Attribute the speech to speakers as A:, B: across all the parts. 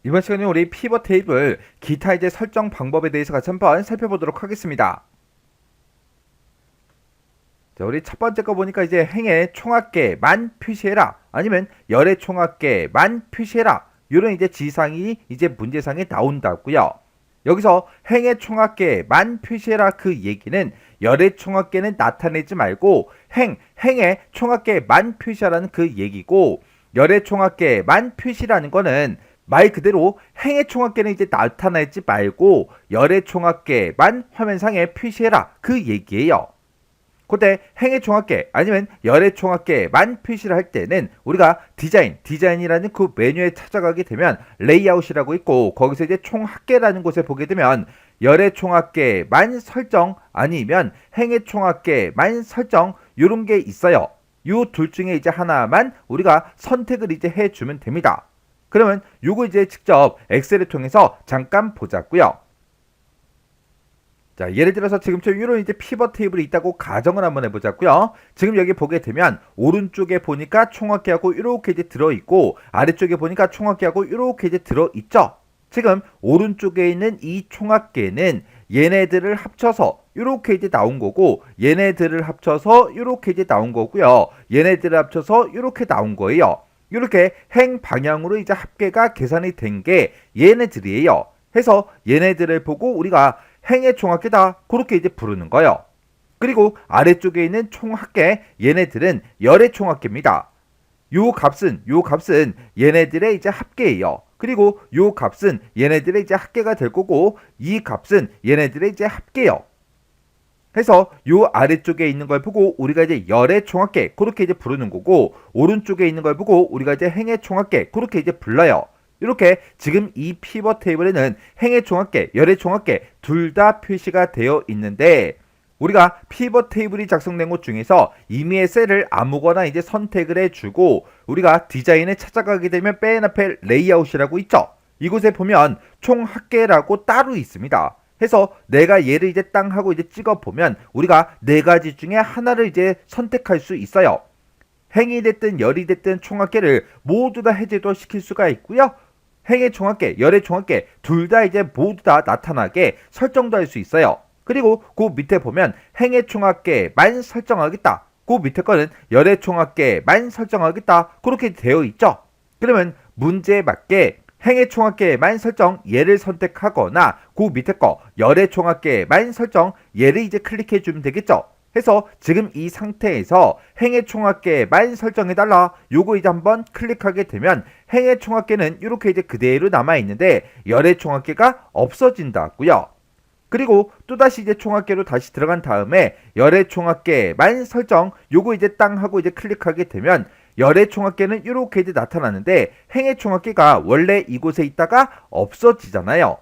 A: 이번 시간에 우리 피벗 테이블 기타 이제 설정 방법에 대해서 같이 한번 살펴보도록 하겠습니다. 자, 우리 첫 번째 거 보니까 이제 행의 총합계만 표시해라, 아니면 열의 총합계만 표시해라, 이런 이제 지상이 이제 문제상에 나온다고요. 여기서 행의 총합계만 표시해라 그 얘기는 열의 총합계는 나타내지 말고 행의 총합계만 표시하라는 그 얘기고, 열의 총합계만 표시라는 거는 말 그대로 행의 총합계는 이제 나타내지 말고 열의 총합계만 화면상에 표시해라 그 얘기예요. 그때 행의 총합계 아니면 열의 총합계만 표시를 할 때는 우리가 디자인이라는 그 메뉴에 찾아가게 되면 레이아웃이라고 있고, 거기서 이제 총합계라는 곳에 보게 되면 열의 총합계만 설정 아니면 행의 총합계만 설정 요런 게 있어요. 요 둘 중에 이제 하나만 우리가 선택을 이제 해주면 됩니다. 그러면 요거 이제 직접 엑셀을 통해서 잠깐 보자고요. 자, 예를 들어서 지금처럼 이런 이제 피벗 테이블이 있다고 가정을 한번 해보자고요. 지금 여기 보게 되면 오른쪽에 보니까 총합계하고 이렇게 이제 들어있고, 아래쪽에 보니까 총합계하고 이렇게 이제 들어있죠. 지금 오른쪽에 있는 이 총합계는 얘네들을 합쳐서 이렇게 이제 나온 거고, 얘네들을 합쳐서 이렇게 이제 나온 거고요. 얘네들을 합쳐서 이렇게 나온 거예요. 이렇게 행 방향으로 이제 합계가 계산이 된 게 얘네들이에요. 해서 얘네들을 보고 우리가 행의 총합계다 그렇게 이제 부르는 거예요. 그리고 아래쪽에 있는 총합계 얘네들은 열의 총합계입니다. 요 값은 얘네들의 이제 합계예요. 그리고 요 값은 얘네들의 이제 합계가 될 거고, 이 값은 얘네들의 이제 합계요. 해서 요 아래쪽에 있는 걸 보고 우리가 이제 열의 총합계 그렇게 이제 부르는 거고, 오른쪽에 있는 걸 보고 우리가 이제 행의 총합계 그렇게 이제 불러요. 이렇게 지금 이 피벗 테이블에는 행의 총합계, 열의 총합계 둘 다 표시가 되어 있는데, 우리가 피벗 테이블이 작성된 곳 중에서 임의의 셀을 아무거나 이제 선택을 해주고 우리가 디자인에 찾아가게 되면 맨 앞에 레이아웃이라고 있죠. 이곳에 보면 총합계라고 따로 있습니다. 해서 내가 얘를 이제 땅 하고 이제 찍어 보면 우리가 네 가지 중에 하나를 이제 선택할 수 있어요. 행이 됐든 열이 됐든 총합계를 모두 다 해제도 시킬 수가 있고요. 행의 총합계, 열의 총합계 둘 다 이제 모두 다 나타나게 설정도 할 수 있어요. 그리고 그 밑에 보면 행의 총합계만 설정하겠다, 그 밑에 거는 열의 총합계만 설정하겠다 그렇게 되어 있죠. 그러면 문제에 맞게 행의 총합계만 설정 얘를 선택하거나 그 밑에 거 열의 총합계만 설정 얘를 이제 클릭해 주면 되겠죠. 해서 지금 이 상태에서 행의 총합계만 설정해달라 요거 이제 한번 클릭하게 되면 행의 총합계는 이렇게 이제 그대로 남아있는데 열의 총합계가 없어진다고요. 그리고 또다시 이제 총합계로 다시 들어간 다음에 열의 총합계만 설정 요거 이제 땅 하고 이제 클릭하게 되면 열의 총합계는 이렇게 이제 나타나는데 행의 총합계가 원래 이곳에 있다가 없어지잖아요.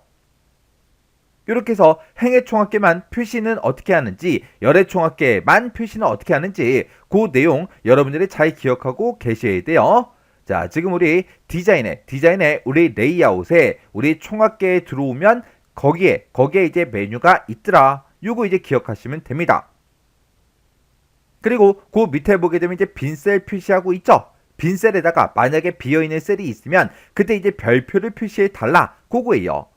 A: 이렇게 해서 행의 총합계만 표시는 어떻게 하는지, 열의 총합계만 표시는 어떻게 하는지 그 내용 여러분들이 잘 기억하고 계셔야 돼요. 자, 지금 우리 디자인에 우리 레이아웃에 우리 총합계에 들어오면 거기에 이제 메뉴가 있더라. 요거 이제 기억하시면 됩니다. 그리고 그 밑에 보게 되면 이제 빈 셀 표시하고 있죠. 빈 셀에다가 만약에 비어있는 셀이 있으면 그때 이제 별표를 표시해 달라 그거예요.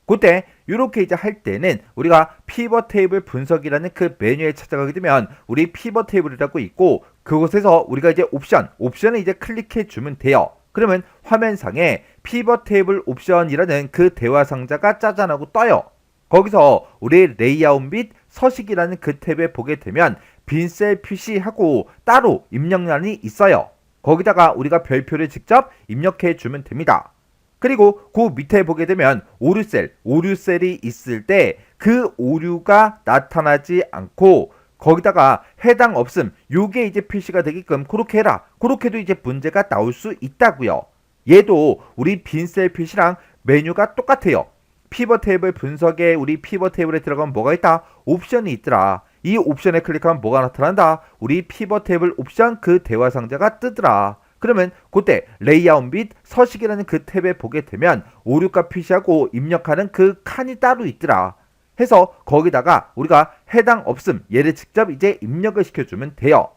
A: 그때 이렇게 이제 할 때는 우리가 피벗 테이블 분석이라는 그 메뉴에 찾아가게 되면 우리 피벗 테이블이라고 있고, 그곳에서 우리가 이제 옵션을 이제 클릭해 주면 돼요. 그러면 화면상에 피벗 테이블 옵션이라는 그 대화 상자가 짜잔하고 떠요. 거기서 우리 레이아웃 및 서식이라는 그 탭에 보게 되면 빈셀 표시하고 따로 입력란이 있어요. 거기다가 우리가 별표를 직접 입력해 주면 됩니다. 그리고 그 밑에 보게 되면 오류셀이 있을 때 그 오류가 나타나지 않고 거기다가 해당 없음 요게 이제 표시가 되게끔 그렇게 해라, 그렇게도 이제 문제가 나올 수 있다고요. 얘도 우리 빈셀 표시랑 메뉴가 똑같아요. 피벗 테이블 분석에 우리 피벗 테이블에 들어가면 뭐가 있다? 옵션이 있더라. 이 옵션에 클릭하면 뭐가 나타난다? 우리 피벗 테이블 옵션 그 대화 상자가 뜨더라. 그러면 그때 레이아웃 및 서식이라는 그 탭에 보게 되면 오류값 표시하고 입력하는 그 칸이 따로 있더라. 해서 거기다가 우리가 해당 없음 얘를 직접 이제 입력을 시켜주면 돼요.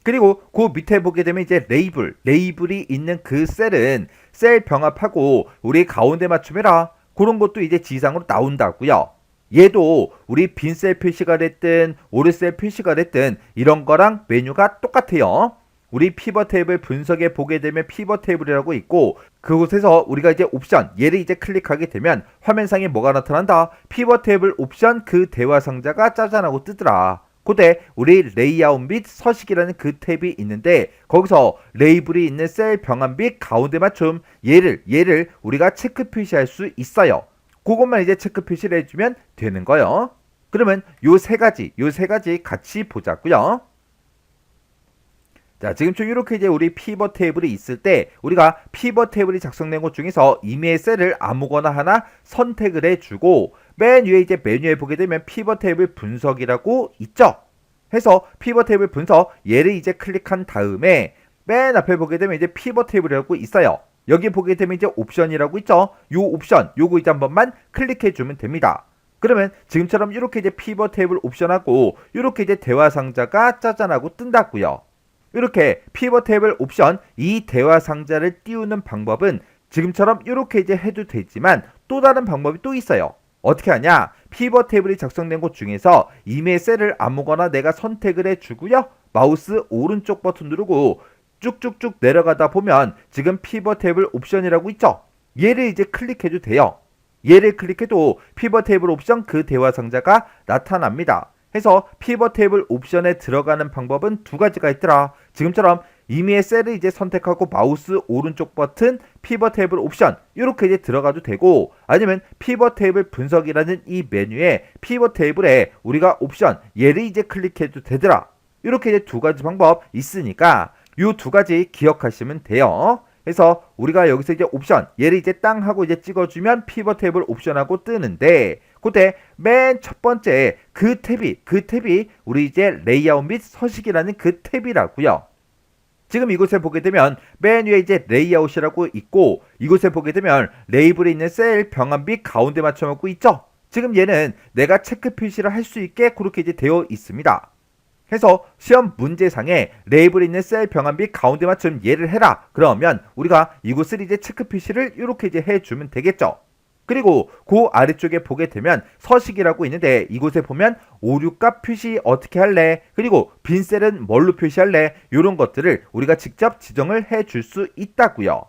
A: 그리고 그 밑에 보게 되면 이제 레이블이 있는 그 셀은 셀 병합하고 우리 가운데 맞춤해라. 그런 것도 이제 지시사항으로 나온다고요. 얘도 우리 빈 셀 표시가 됐든 오류 셀 표시가 됐든 이런 거랑 메뉴가 똑같아요. 우리 피벗 테이블 분석에 보게 되면 피벗 테이블이라고 있고 그곳에서 우리가 이제 옵션 얘를 이제 클릭하게 되면 화면상에 뭐가 나타난다? 피벗 테이블 옵션 그 대화 상자가 짜잔하고 뜨더라. 그때 우리 레이아웃 및 서식이라는 그 탭이 있는데 거기서 레이블이 있는 셀 병합 및 가운데 맞춤 얘를 우리가 체크 표시할 수 있어요. 그것만 이제 체크 표시를 해주면 되는 거예요. 그러면 요 세 가지 같이 보자고요. 자, 지금처럼 이렇게 이제 우리 피벗 테이블이 있을 때 우리가 피벗 테이블이 작성된 것 중에서 임의의 셀을 아무거나 하나 선택을 해주고 맨 위에 이제 메뉴에 보게 되면 피벗 테이블 분석이라고 있죠. 해서 피벗 테이블 분석 얘를 이제 클릭한 다음에 맨 앞에 보게 되면 이제 피벗 테이블이라고 있어요. 여기 보게 되면 이제 옵션이라고 있죠. 요 옵션 요거 이제 한 번만 클릭해 주면 됩니다. 그러면 지금처럼 이렇게 이제 피벗 테이블 옵션하고 이렇게 이제 대화 상자가 짜잔하고 뜬다고요. 이렇게 피벗 테이블 옵션 이 대화 상자를 띄우는 방법은 지금처럼 이렇게 이제 해도 되지만 또 다른 방법이 또 있어요. 어떻게 하냐? 피벗 테이블이 작성된 곳 중에서 임의 셀을 아무거나 내가 선택을 해주고요. 마우스 오른쪽 버튼 누르고 쭉쭉쭉 내려가다 보면 지금 피벗 테이블 옵션이라고 있죠? 얘를 이제 클릭해도 돼요. 얘를 클릭해도 피벗 테이블 옵션 그 대화 상자가 나타납니다. 해서 피벗 테이블 옵션에 들어가는 방법은 두 가지가 있더라. 지금처럼 임의의 셀을 이제 선택하고 마우스 오른쪽 버튼 피벗 테이블 옵션 이렇게 이제 들어가도 되고 아니면 피벗 테이블 분석이라는 이 메뉴에 피벗 테이블에 우리가 옵션 얘를 이제 클릭해도 되더라. 이렇게 이제 두 가지 방법 있으니까 이 두 가지 기억하시면 돼요. 그래서 우리가 여기서 이제 옵션 얘를 이제 땅 하고 이제 찍어주면 피벗 테이블 옵션하고 뜨는데 그때 맨 첫 번째 그 탭이 우리 이제 레이아웃 및 서식이라는 그 탭이라고요. 지금 이곳에 보게 되면 맨 위에 이제 레이아웃이라고 있고 이곳에 보게 되면 레이블에 있는 셀 병합 및 가운데 맞춰놓고 있죠. 지금 얘는 내가 체크 표시를 할 수 있게 그렇게 이제 되어 있습니다. 해서 시험 문제상에 레이블에 있는 셀 병합 및 가운데 맞춤 얘를 해라. 그러면 우리가 이곳을 이제 체크 표시를 이렇게 이제 해주면 되겠죠. 그리고 그 아래쪽에 보게 되면 서식이라고 있는데 이곳에 보면 오류값 표시 어떻게 할래? 그리고 빈 셀은 뭘로 표시할래? 이런 것들을 우리가 직접 지정을 해줄 수 있다고요.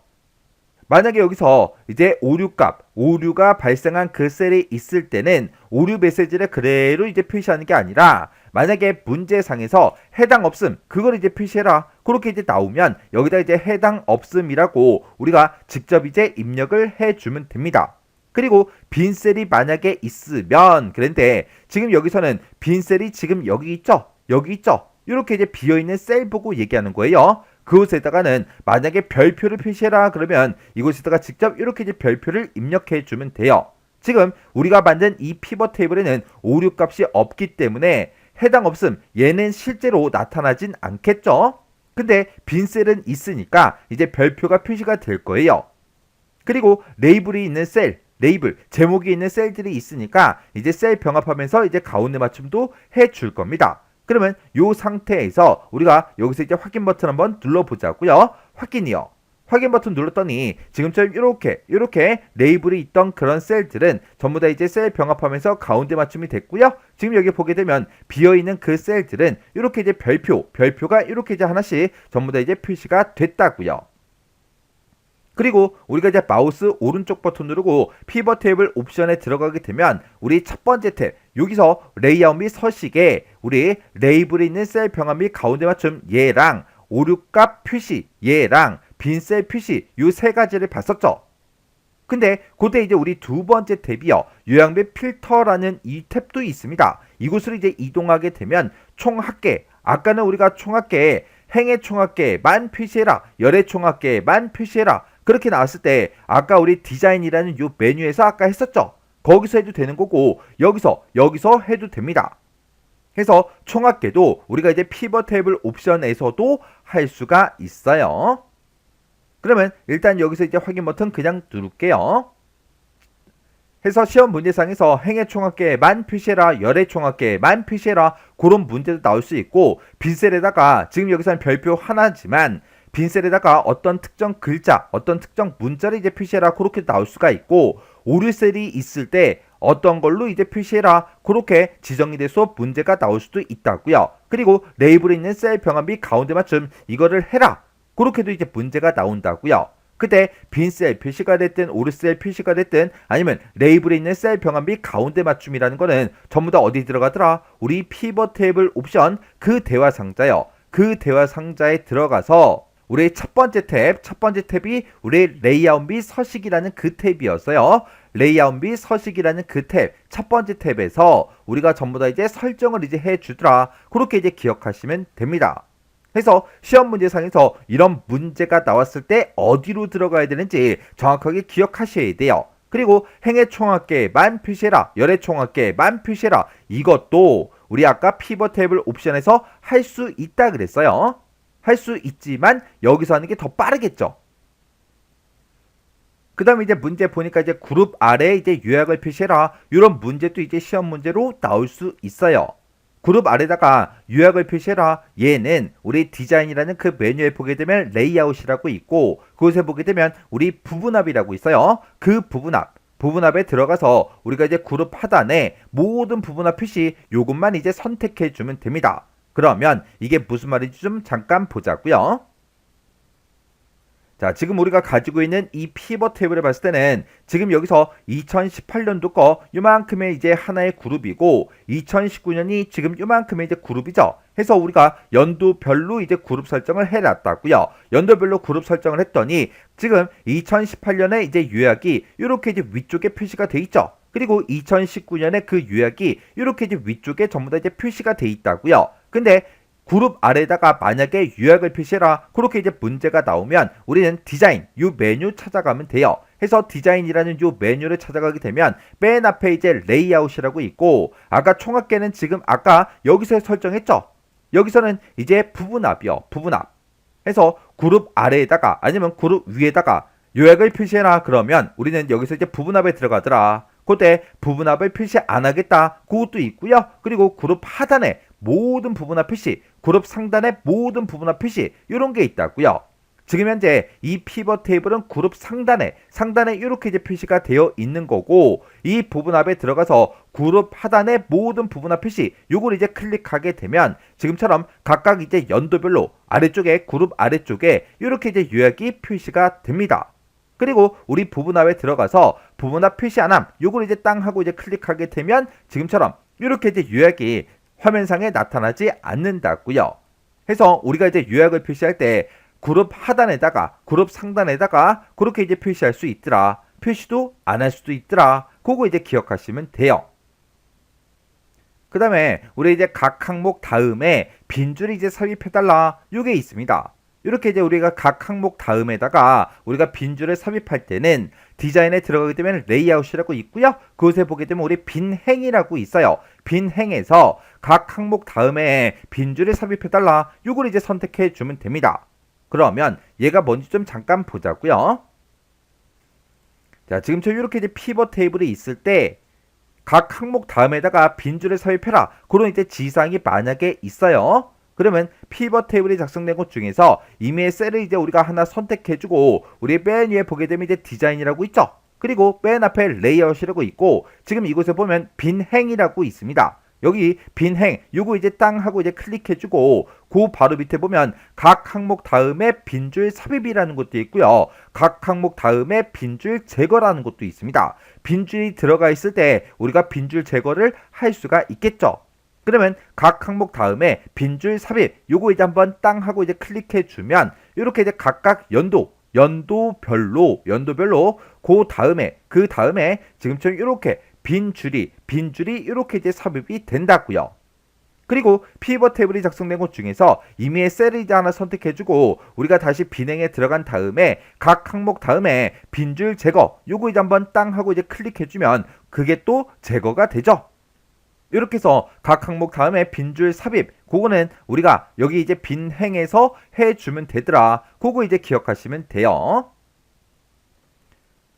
A: 만약에 여기서 이제 오류가 발생한 그 셀이 있을 때는 오류 메시지를 그대로 이제 표시하는 게 아니라 만약에 문제상에서 해당 없음 그걸 이제 표시해라. 그렇게 이제 나오면 여기다 이제 해당 없음이라고 우리가 직접 이제 입력을 해주면 됩니다. 그리고 빈 셀이 만약에 있으면 그런데 지금 여기서는 빈 셀이 지금 여기 있죠. 이렇게 이제 비어있는 셀 보고 얘기하는 거예요. 그곳에다가는 만약에 별표를 표시해라 그러면 이곳에다가 직접 이렇게 이제 별표를 입력해 주면 돼요. 지금 우리가 만든 이 피벗 테이블에는 오류 값이 없기 때문에 해당 없음 얘는 실제로 나타나진 않겠죠. 근데 빈 셀은 있으니까 이제 별표가 표시가 될 거예요. 그리고 레이블이 있는 셀 제목이 있는 셀들이 있으니까 이제 셀 병합하면서 이제 가운데 맞춤도 해줄 겁니다. 그러면 이 상태에서 우리가 여기서 이제 확인 버튼 한번 눌러보자고요. 확인 버튼 눌렀더니 지금처럼 이렇게 레이블이 있던 그런 셀들은 전부 다 이제 셀 병합하면서 가운데 맞춤이 됐고요. 지금 여기 보게 되면 비어있는 그 셀들은 이렇게 이제 별표가 이렇게 이제 하나씩 전부 다 이제 표시가 됐다고요. 그리고 우리가 이제 마우스 오른쪽 버튼 누르고 피벗 테이블 옵션에 들어가게 되면 우리 첫 번째 탭 여기서 레이아웃 및 서식에 우리 레이블에 있는 셀 병합 및 가운데 맞춤 얘랑 오류값 표시 얘랑 빈셀 표시 이 세 가지를 봤었죠. 근데 그때 이제 우리 두 번째 탭이요. 요약 및 필터라는 이 탭도 있습니다. 이곳으로 이제 이동하게 되면 총합계 아까는 우리가 총합계 행의 총합계만 표시해라. 열의 총합계만 표시해라. 그렇게 나왔을 때 아까 우리 디자인이라는 요 메뉴에서 아까 했었죠. 거기서 해도 되는 거고 여기서 해도 됩니다. 해서 총합계도 우리가 이제 피벗 테이블 옵션에서도 할 수가 있어요. 그러면 일단 여기서 이제 확인 버튼 그냥 누를게요. 해서 시험 문제상에서 행의 총합계만 표시해라, 열의 총합계만 표시해라, 그런 문제도 나올 수 있고, 빈셀에다가 지금 여기서는 별표 하나지만 빈셀에다가 어떤 특정 글자, 어떤 특정 문자를 이제 표시해라, 그렇게 나올 수가 있고, 오류셀이 있을 때 어떤 걸로 이제 표시해라, 그렇게 지정이 돼서 문제가 나올 수도 있다고요. 그리고 레이블에 있는 셀 병합 가운데 맞춤 이거를 해라, 그렇게도 이제 문제가 나온다고요. 그때 빈셀 표시가 됐든 오류셀 표시가 됐든 아니면 레이블에 있는 셀 병합 가운데 맞춤이라는 거는 전부 다 어디 들어가더라? 우리 피벗 테이블 옵션 그 대화 상자요. 그 대화 상자에 들어가서 우리 첫 번째 탭이 우리 레이아웃 및 서식이라는 그 탭이었어요. 레이아웃 및 서식이라는 그 탭, 첫 번째 탭에서 우리가 전부 다 이제 설정을 이제 해주더라. 그렇게 이제 기억하시면 됩니다. 그래서 시험 문제상에서 이런 문제가 나왔을 때 어디로 들어가야 되는지 정확하게 기억하셔야 돼요. 그리고 행의 총합계만 표시해라, 열의 총합계만 표시해라, 이것도 우리 아까 피벗 테이블 옵션에서 할 수 있다 그랬어요. 할 수 있지만 여기서 하는 게 더 빠르겠죠. 그 다음에 이제 문제 보니까 이제 그룹 아래에 이제 요약을 표시해라, 이런 문제도 이제 시험 문제로 나올 수 있어요. 그룹 아래다가 요약을 표시해라, 얘는 우리 디자인이라는 그 메뉴에 보게 되면 레이아웃이라고 있고, 그곳에 보게 되면 우리 부분합이라고 있어요. 그 부분합에 들어가서 우리가 이제 그룹 하단에 모든 부분합 표시 요것만 이제 선택해 주면 됩니다. 그러면 이게 무슨 말인지 좀 잠깐 보자고요. 자, 지금 우리가 가지고 있는 이 피벗 테이블을 봤을 때는 지금 여기서 2018년도 거 요만큼의 이제 하나의 그룹이고, 2019년이 지금 요만큼의 이제 그룹이죠. 해서 우리가 연도별로 이제 그룹 설정을 해놨다고요. 연도별로 그룹 설정을 했더니 지금 2018년에 이제 요약이 이렇게 이제 위쪽에 표시가 돼 있죠. 그리고 2019년에 그 요약이 이렇게 이제 위쪽에 전부 다 이제 표시가 돼 있다고요. 근데 그룹 아래다가 만약에 요약을 표시해라, 그렇게 이제 문제가 나오면 우리는 디자인 요 메뉴 찾아가면 돼요. 해서 디자인이라는 요 메뉴를 찾아가게 되면 맨 앞에 이제 레이아웃이라고 있고, 아까 총합계는 지금 아까 여기서 설정했죠. 여기서는 이제 부분합이요, 부분합. 해서 그룹 아래에다가 아니면 그룹 위에다가 요약을 표시해라, 그러면 우리는 여기서 이제 부분합에 들어가더라. 그때 부분합을 표시 안 하겠다, 그것도 있고요. 그리고 그룹 하단에 모든 부분합 표시, 그룹 상단의 모든 부분합 표시, 이런 게 있다고요. 지금 현재 이 피벗 테이블은 그룹 상단에 이렇게 이제 표시가 되어 있는 거고, 이 부분합에 들어가서 그룹 하단의 모든 부분합 표시, 요걸 이제 클릭하게 되면 지금처럼 각각 이제 연도별로 아래쪽에 그룹 아래쪽에 이렇게 이제 요약이 표시가 됩니다. 그리고 우리 부분합에 들어가서 부분합 표시 안함, 요걸 이제 땅 하고 이제 클릭하게 되면 지금처럼 이렇게 이제 요약이 화면상에 나타나지 않는다고요. 해서 우리가 이제 요약을 표시할 때 그룹 하단에다가 그룹 상단에다가 그렇게 이제 표시할 수 있더라. 표시도 안 할 수도 있더라. 그거 이제 기억하시면 돼요. 그 다음에 우리 이제 각 항목 다음에 빈줄을 이제 삽입해달라, 요게 있습니다. 이렇게 이제 우리가 각 항목 다음에다가 우리가 빈줄을 삽입할 때는 디자인에 들어가게 되면 레이아웃이라고 있고요. 그곳에 보게 되면 우리 빈행이라고 있어요. 빈행에서 각 항목 다음에 빈줄을 삽입해달라, 요걸 이제 선택해 주면 됩니다. 그러면 얘가 뭔지 좀 잠깐 보자고요. 자, 지금처럼 이렇게 이제 피벗 테이블이 있을 때 각 항목 다음에다가 빈줄을 삽입해라, 그런 이제 지시사항이 만약에 있어요. 그러면 피벗 테이블이 작성된 것 중에서 이미의 셀을 이제 우리가 하나 선택해주고, 우리 맨 위에 보게 되면 이제 디자인이라고 있죠. 그리고 맨 앞에 레이아웃이라고 있고, 지금 이곳에 보면 빈행이라고 있습니다. 여기 빈행 요거 이제 땅 하고 이제 클릭해주고, 그 바로 밑에 보면 각 항목 다음에 빈줄 삽입이라는 것도 있고요. 각 항목 다음에 빈줄 제거라는 것도 있습니다. 빈줄이 들어가 있을 때 우리가 빈줄 제거를 할 수가 있겠죠. 그러면 각 항목 다음에 빈줄 삽입 요거 이제 한번 땅 하고 이제 클릭해 주면 이렇게 이제 각각 연도별로 그 다음에 지금처럼 이렇게 빈줄이 이렇게 이제 삽입이 된다고요. 그리고 피벗 테이블이 작성된 것 중에서 이미의 셀을 이제 하나 선택해주고, 우리가 다시 빈행에 들어간 다음에 각 항목 다음에 빈줄 제거 요거 이제 한번 땅 하고 이제 클릭해주면 그게 또 제거가 되죠. 이렇게 해서 각 항목 다음에 빈줄 삽입, 그거는 우리가 여기 이제 빈행에서 해주면 되더라. 그거 이제 기억하시면 돼요.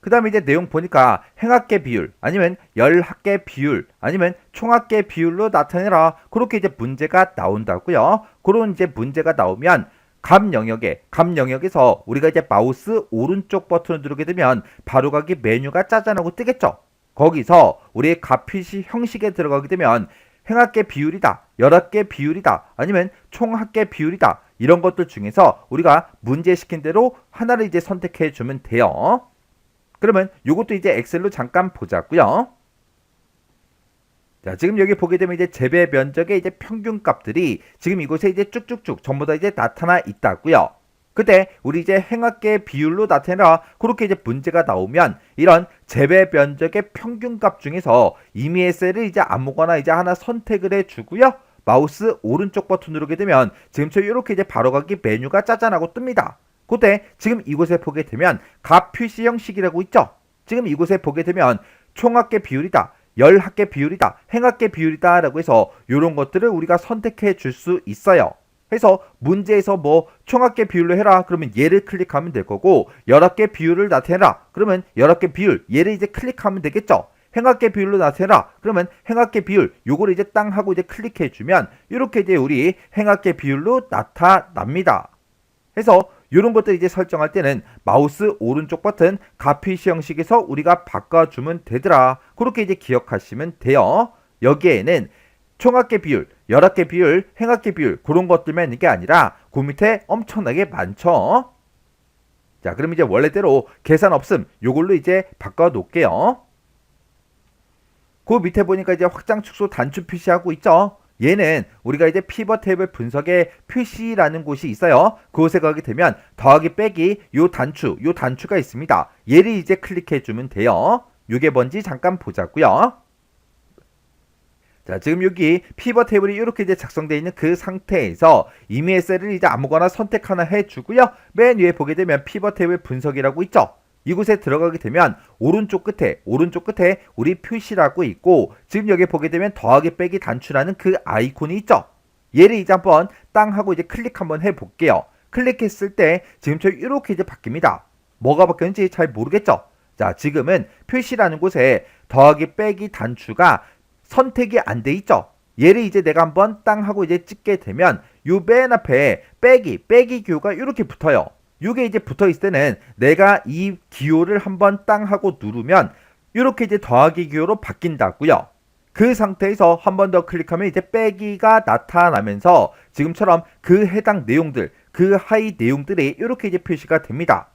A: 그 다음에 이제 내용 보니까 행합계 비율 아니면 열합계 비율 아니면 총합계 비율로 나타내라. 그렇게 이제 문제가 나온다고요. 그런 이제 문제가 나오면 값 영역에서 우리가 이제 마우스 오른쪽 버튼을 누르게 되면 바로가기 메뉴가 짜잔하고 뜨겠죠. 거기서 우리의 값 표시 형식에 들어가게 되면 행합계 비율이다, 열합계 비율이다, 아니면 총합계 비율이다. 이런 것들 중에서 우리가 문제 시킨 대로 하나를 이제 선택해 주면 돼요. 그러면 이것도 이제 엑셀로 잠깐 보자고요. 자, 지금 여기 보게 되면 이제 재배 면적의 이제 평균 값들이 지금 이곳에 이제 쭉쭉쭉 전부 다 이제 나타나 있다고요. 그때 우리 이제 행합계 비율로 나타내라. 그렇게 이제 문제가 나오면 이런 재배 면적의 평균 값 중에서 임의의 셀을 이제 아무거나 이제 하나 선택을 해 주고요. 마우스 오른쪽 버튼 누르게 되면 지금처럼 이렇게 이제 바로가기 메뉴가 짜잔하고 뜹니다. 그때 지금 이곳에 보게 되면 값 표시 형식이라고 있죠. 지금 이곳에 보게 되면 총합계 비율이다, 열합계 비율이다, 행합계 비율이다 라고 해서 이런 것들을 우리가 선택해 줄 수 있어요. 그래서 문제에서 뭐 총합계 비율로 해라 그러면 얘를 클릭하면 될 거고, 열합계 비율을 나타내라 그러면 열합계 비율 얘를 이제 클릭하면 되겠죠. 행합계 비율로 나타내라 그러면 행합계 비율 요거를 이제 땅 하고 이제 클릭해 주면 이렇게 이제 우리 행합계 비율로 나타납니다. 그래서 이런 것들 이제 설정할 때는 마우스 오른쪽 버튼 값 표시 형식에서 우리가 바꿔주면 되더라. 그렇게 이제 기억하시면 돼요. 여기에는 총합계 비율, 열합계 비율, 행합계 비율 그런 것들만 있는 게 아니라 그 밑에 엄청나게 많죠. 자, 그럼 이제 원래대로 계산 없음 요걸로 이제 바꿔 놓을게요. 그 밑에 보니까 이제 확장, 축소, 단추 표시하고 있죠. 얘는 우리가 이제 피벗 테이블 분석의 표시라는 곳이 있어요. 그곳에 가게 되면 더하기 빼기 요 단추가 있습니다. 얘를 이제 클릭해 주면 돼요. 요게 뭔지 잠깐 보자고요. 자, 지금 여기 피벗 테이블이 이렇게 이제 작성되어 있는 그 상태에서 임의의 셀을 이제 아무거나 선택 하나 해 주고요. 맨 위에 보게 되면 피벗 테이블 분석이라고 있죠. 이곳에 들어가게 되면 오른쪽 끝에 우리 표시라고 있고, 지금 여기 보게 되면 더하기 빼기 단추라는 그 아이콘이 있죠. 얘를 이제 한번 땅 하고 이제 클릭 한번 해 볼게요. 클릭했을 때 지금처럼 이렇게 이제 바뀝니다. 뭐가 바뀌었는지 잘 모르겠죠. 자, 지금은 표시라는 곳에 더하기 빼기 단추가 선택이 안 돼 있죠. 얘를 이제 내가 한번 땅 하고 이제 찍게 되면 요 맨 앞에 빼기 기호가 이렇게 붙어요. 이게 이제 붙어 있을 때는 내가 이 기호를 한번 땅 하고 누르면 이렇게 이제 더하기 기호로 바뀐다고요. 그 상태에서 한 번 더 클릭하면 이제 빼기가 나타나면서 지금처럼 그 해당 내용들, 그 하위 내용들이 이렇게 이제 표시가 됩니다.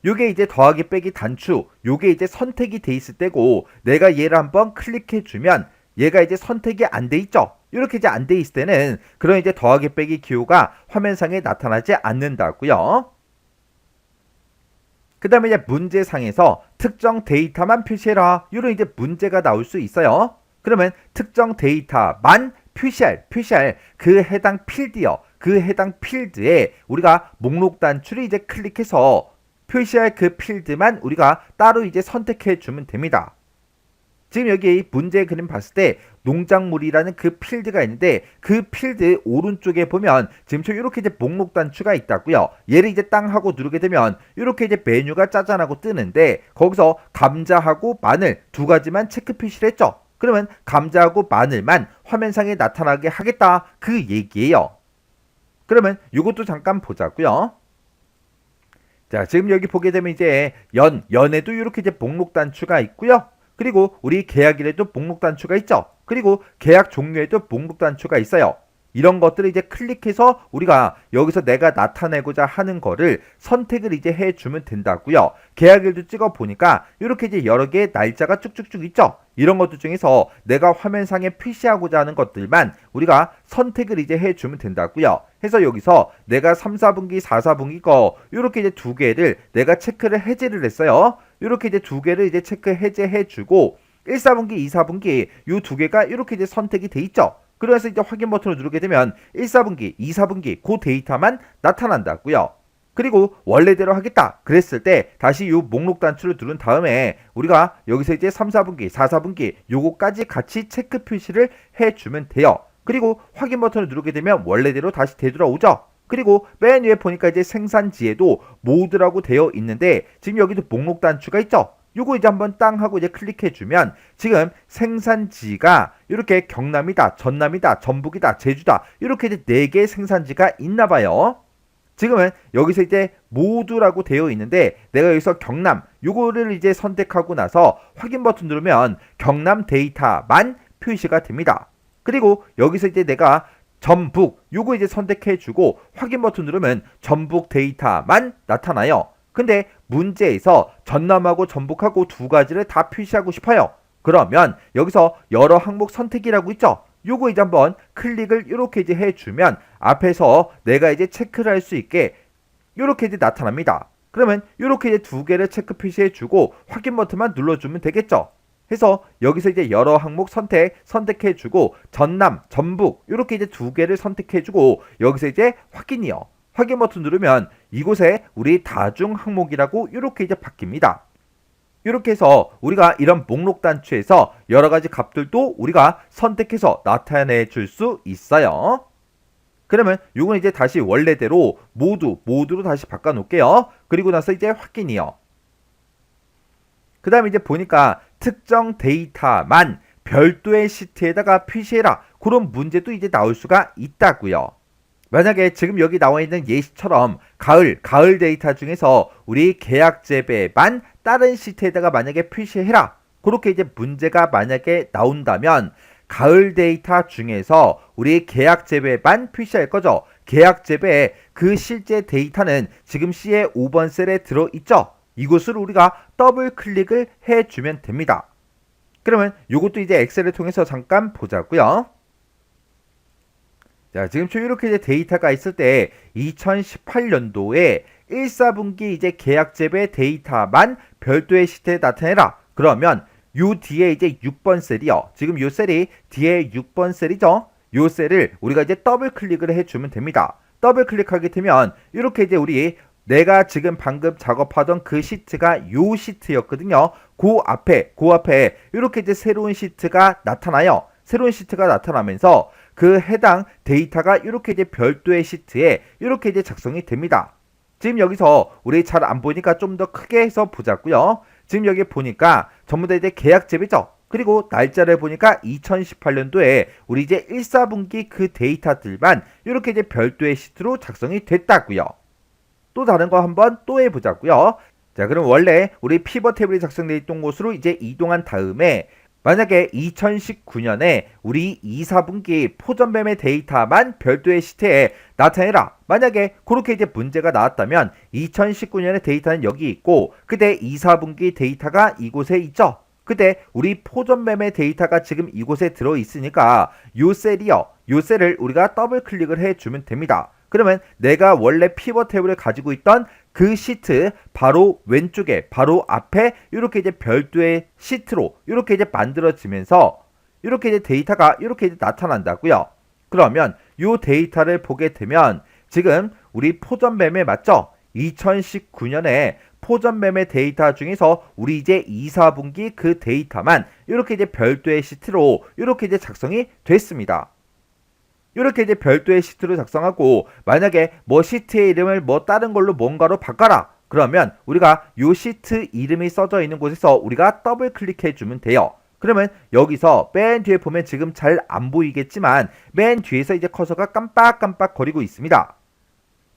A: 요게 이제 더하기 빼기 단추, 요게 이제 선택이 돼 있을 때고, 내가 얘를 한번 클릭해 주면 얘가 이제 선택이 안 돼 있죠. 이렇게 이제 안 돼 있을 때는 그런 이제 더하기 빼기 기호가 화면상에 나타나지 않는다고요. 그 다음에 이제 문제상에서 특정 데이터만 표시해라. 이런 이제 문제가 나올 수 있어요. 그러면 특정 데이터만 표시할 그 해당 필드요. 그 해당 필드에 우리가 목록 단추를 이제 클릭해서 표시할 그 필드만 우리가 따로 이제 선택해 주면 됩니다. 지금 여기 문제 그림 봤을 때 농작물이라는 그 필드가 있는데 그 필드 오른쪽에 보면 지금처럼 이렇게 이제 목록 단추가 있다고요. 얘를 이제 땅 하고 누르게 되면 이렇게 이제 메뉴가 짜잔하고 뜨는데, 거기서 감자하고 마늘 두 가지만 체크 표시를 했죠. 그러면 감자하고 마늘만 화면상에 나타나게 하겠다 그 얘기예요. 그러면 이것도 잠깐 보자고요. 자, 지금 여기 보게 되면 이제 연에도 이렇게 이제 목록 단추가 있고요. 그리고 우리 계약일에도 목록 단추가 있죠. 그리고 계약 종료에도 목록 단추가 있어요. 이런 것들을 이제 클릭해서 우리가 여기서 내가 나타내고자 하는 거를 선택을 이제 해주면 된다고요. 계약일도 찍어 보니까 이렇게 이제 여러 개의 날짜가 쭉쭉쭉 있죠. 이런 것들 중에서 내가 화면상에 표시하고자 하는 것들만 우리가 선택을 이제 해주면 된다고요. 해서 여기서 내가 3, 4분기, 4, 4분기 거 이렇게 이제 두 개를 내가 체크를 해제를 했어요. 이렇게 이제 두 개를 이제 체크 해제해주고 1, 4분기, 2, 4분기 이 두 개가 이렇게 이제 선택이 돼 있죠. 그래서 이제 확인 버튼을 누르게 되면 1, 4분기, 2, 4분기 그 데이터만 나타난다고요. 그리고 원래대로 하겠다 그랬을 때 다시 이 목록 단추를 누른 다음에 우리가 여기서 이제 3, 4분기, 4, 4분기 요거까지 같이 체크 표시를 해주면 돼요. 그리고 확인 버튼을 누르게 되면 원래대로 다시 되돌아오죠. 그리고 맨 위에 보니까 이제 생산지에도 모드라고 되어 있는데 지금 여기도 목록 단추가 있죠. 요거 이제 한번 땅 하고 이제 클릭해주면 지금 생산지가 이렇게 경남이다, 전남이다, 전북이다, 제주다 이렇게 이제 4개의 생산지가 있나봐요. 지금은 여기서 이제 모두라고 되어 있는데 내가 여기서 경남 요거를 이제 선택하고 나서 확인 버튼 누르면 경남 데이터만 표시가 됩니다. 그리고 여기서 이제 내가 전북 요거 이제 선택해주고 확인 버튼 누르면 전북 데이터만 나타나요. 근데 문제에서 전남하고 전북하고 두 가지를 다 표시하고 싶어요. 그러면 여기서 여러 항목 선택이라고 있죠. 요거 이제 한번 클릭을 이렇게 이제 해주면 앞에서 내가 이제 체크를 할 수 있게 이렇게 이제 나타납니다. 그러면 이렇게 이제 두 개를 체크 표시해주고 확인 버튼만 눌러주면 되겠죠. 해서 여기서 이제 여러 항목 선택해주고 전남, 전북 이렇게 이제 두 개를 선택해주고 여기서 이제 확인이요. 확인 버튼 누르면 이곳에 우리 다중 항목이라고 이렇게 이제 바뀝니다. 이렇게 해서 우리가 이런 목록 단추에서 여러 가지 값들도 우리가 선택해서 나타내 줄 수 있어요. 그러면 이건 이제 다시 원래대로 모두로 다시 바꿔 놓을게요. 그리고 나서 이제 확인이요. 그 다음에 이제 보니까 특정 데이터만 별도의 시트에다가 표시해라. 그런 문제도 이제 나올 수가 있다고요. 만약에 지금 여기 나와 있는 예시처럼 가을 데이터 중에서 우리 계약 재배만 다른 시트에다가 만약에 표시해라. 그렇게 이제 문제가 만약에 나온다면 가을 데이터 중에서 우리 계약 재배만 표시할 거죠. 계약 재배의 그 실제 데이터는 지금 C의 5번 셀에 들어있죠. 이곳을 우리가 더블 클릭을 해주면 됩니다. 그러면 이것도 이제 엑셀을 통해서 잠깐 보자고요. 자, 지금 이렇게 이제 데이터가 있을 때 2018년도에 1, 4분기 이제 계약 재배 데이터만 별도의 시트에 나타내라. 그러면 요 뒤에 이제 6번 셀이요. 지금 요 셀이 뒤에 6번 셀이죠. 요 셀을 우리가 이제 더블 클릭을 해주면 됩니다. 더블 클릭하게 되면 이렇게 이제 우리 내가 지금 방금 작업하던 그 시트가 요 시트였거든요. 그 앞에 이렇게 이제 새로운 시트가 나타나요. 새로운 시트가 나타나면서 그 해당 데이터가 이렇게 이제 별도의 시트에 이렇게 이제 작성이 됩니다. 지금 여기서 우리 잘 안 보니까 좀 더 크게 해서 보자고요. 지금 여기 보니까 전부 다 이제 계약 재배죠. 그리고 날짜를 보니까 2018년도에 우리 이제 1, 4분기 그 데이터들만 이렇게 이제 별도의 시트로 작성이 됐다고요. 또 다른 거 한번 또 해보자고요. 자, 그럼 원래 우리 피벗 테이블이 작성되어 있던 곳으로 이제 이동한 다음에 만약에 2019년에 우리 2, 4분기 포전매매 데이터만 별도의 시트에 나타내라. 만약에 그렇게 이제 문제가 나왔다면 2019년의 데이터는 여기 있고 그때 2, 4분기 데이터가 이곳에 있죠. 그때 우리 포전매매 데이터가 지금 이곳에 들어있으니까 요 셀이요. 요 셀을 우리가 더블 클릭을 해주면 됩니다. 그러면 내가 원래 피벗 테이블을 가지고 있던 그 시트 바로 왼쪽에 바로 앞에 이렇게 이제 별도의 시트로 이렇게 이제 만들어지면서 이렇게 이제 데이터가 이렇게 이제 나타난다고요. 그러면 이 데이터를 보게 되면 지금 우리 포전매매 맞죠? 2019년에 포전매매 데이터 중에서 우리 이제 2, 4분기 그 데이터만 이렇게 이제 별도의 시트로 이렇게 이제 작성이 됐습니다. 이렇게 이제 별도의 시트로 작성하고 만약에 뭐 시트의 이름을 뭐 다른 걸로 뭔가로 바꿔라. 그러면 우리가 요 시트 이름이 써져 있는 곳에서 우리가 더블 클릭해 주면 돼요. 그러면 여기서 맨 뒤에 보면 지금 잘 안 보이겠지만 맨 뒤에서 이제 커서가 깜빡깜빡 거리고 있습니다.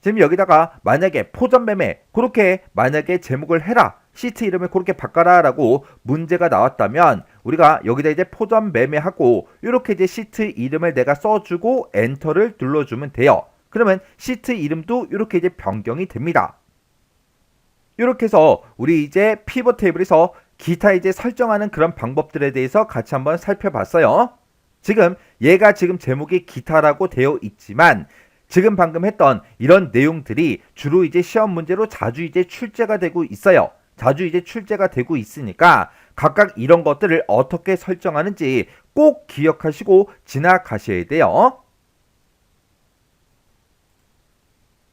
A: 지금 여기다가 만약에 포전매매 그렇게 만약에 제목을 해라. 시트 이름을 그렇게 바꿔라 라고 문제가 나왔다면 우리가 여기다 이제 포전 매매하고 이렇게 이제 시트 이름을 내가 써주고 엔터를 눌러주면 돼요. 그러면 시트 이름도 이렇게 이제 변경이 됩니다. 이렇게 해서 우리 이제 피벗 테이블에서 기타 이제 설정하는 그런 방법들에 대해서 같이 한번 살펴봤어요. 지금 얘가 지금 제목이 기타라고 되어 있지만 지금 방금 했던 이런 내용들이 주로 이제 시험 문제로 자주 이제 출제가 되고 있어요. 자주 이제 출제가 되고 있으니까 각각 이런 것들을 어떻게 설정하는지 꼭 기억하시고 지나가셔야 돼요.